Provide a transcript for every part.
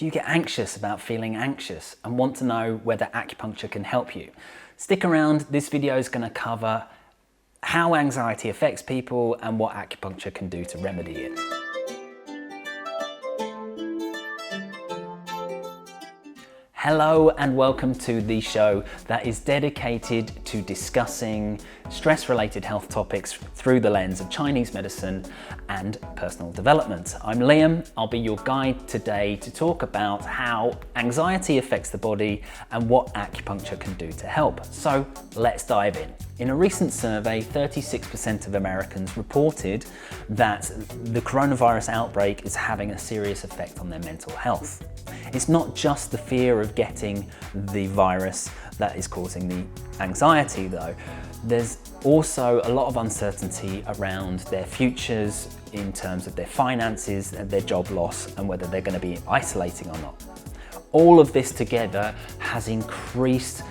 Do you get anxious about feeling anxious and want to know whether acupuncture can help you? Stick around, this video is going to cover how anxiety affects people and what acupuncture can do to remedy it. Hello and welcome to the show that is dedicated to discussing stress-related health topics through the lens of Chinese medicine and personal development. I'm Liam, I'll be your guide today to talk about how anxiety affects the body and what acupuncture can do to help. So let's dive in. In a recent survey, 36% of Americans reported that the coronavirus outbreak is having a serious effect on their mental health. It's not just the fear of getting the virus that is causing the anxiety though. There's also a lot of uncertainty around their futures in terms of their finances and their job loss and whether they're going to be isolating or not. All of this together has increased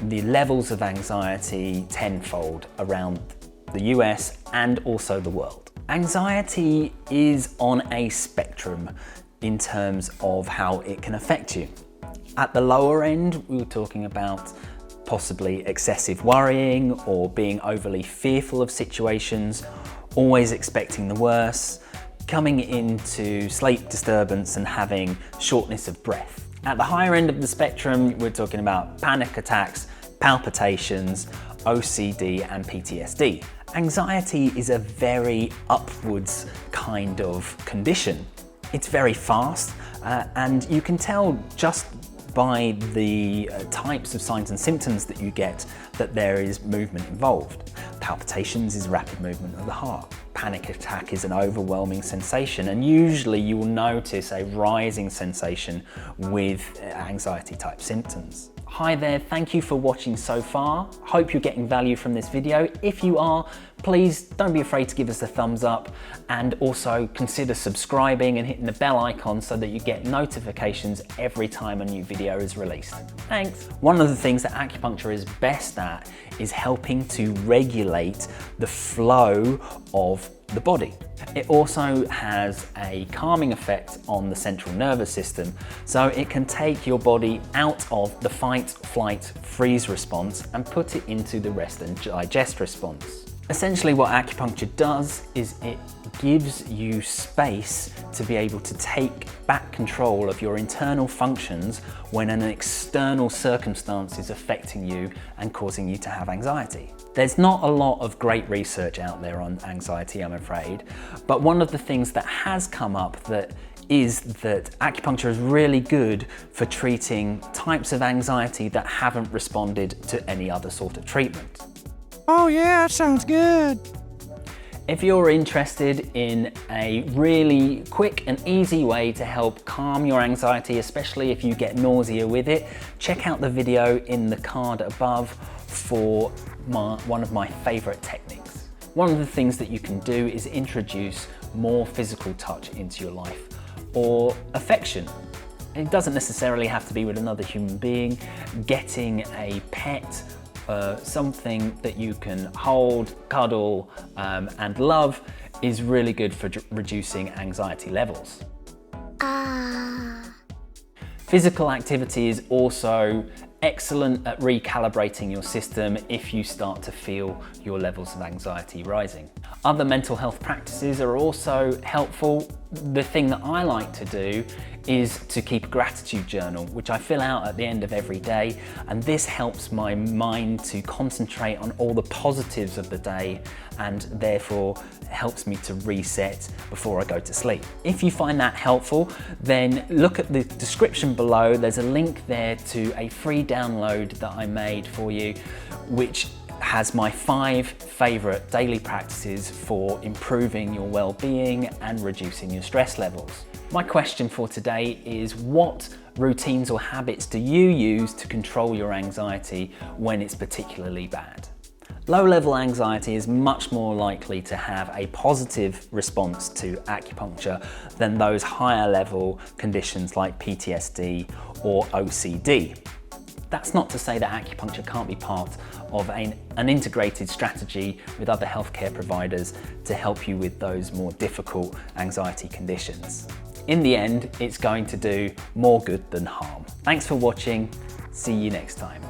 the levels of anxiety tenfold around the US and also the world. Anxiety is on a spectrum in terms of how it can affect you. At the lower end, we were talking about possibly excessive worrying or being overly fearful of situations, always expecting the worst, coming into sleep disturbance and having shortness of breath. At the higher end of the spectrum, we're talking about panic attacks, palpitations, OCD and PTSD. Anxiety is a very upwards kind of condition. It's very fast and you can tell just by the types of signs and symptoms that you get that there is movement involved. Palpitations is rapid movement of the heart. Panic attack is an overwhelming sensation, and usually you will notice a rising sensation with anxiety type symptoms. Hi there, thank you for watching so far. Hope you're getting value from this video. If you are, please don't be afraid to give us a thumbs up and also consider subscribing and hitting the bell icon so that you get notifications every time a new video is released. Thanks. One of the things that acupuncture is best at is helping to regulate the flow of the body. It also has a calming effect on the central nervous system, so it can take your body out of the fight, flight, freeze response and put it into the rest and digest response. Essentially what acupuncture does is it gives you space to be able to take back control of your internal functions when an external circumstance is affecting you and causing you to have anxiety. There's not a lot of great research out there on anxiety, I'm afraid, but one of the things that has come up is that acupuncture is really good for treating types of anxiety that haven't responded to any other sort of treatment. Oh yeah, that sounds good. If you're interested in a really quick and easy way to help calm your anxiety, especially if you get nausea with it, check out the video in the card above for one of my favorite techniques. One of the things that you can do is introduce more physical touch into your life or affection. It doesn't necessarily have to be with another human being. Getting a pet, something that you can hold, cuddle, and love is really good for reducing anxiety levels. Physical activity is also excellent at recalibrating your system if you start to feel your levels of anxiety rising. Other mental health practices are also helpful. The thing that I like to do is to keep a gratitude journal, which I fill out at the end of every day, and this helps my mind to concentrate on all the positives of the day and therefore helps me to reset before I go to sleep. If you find that helpful, then look at the description below. There's a link there to a free download that I made for you, which has my 5 favorite daily practices for improving your well-being and reducing your stress levels. My question for today is, what routines or habits do you use to control your anxiety when it's particularly bad? Low-level anxiety is much more likely to have a positive response to acupuncture than those higher-level conditions like PTSD or OCD. That's not to say that acupuncture can't be part of an integrated strategy with other healthcare providers to help you with those more difficult anxiety conditions. in the end, it's going to do more good than harm. Thanks for watching. See you next time.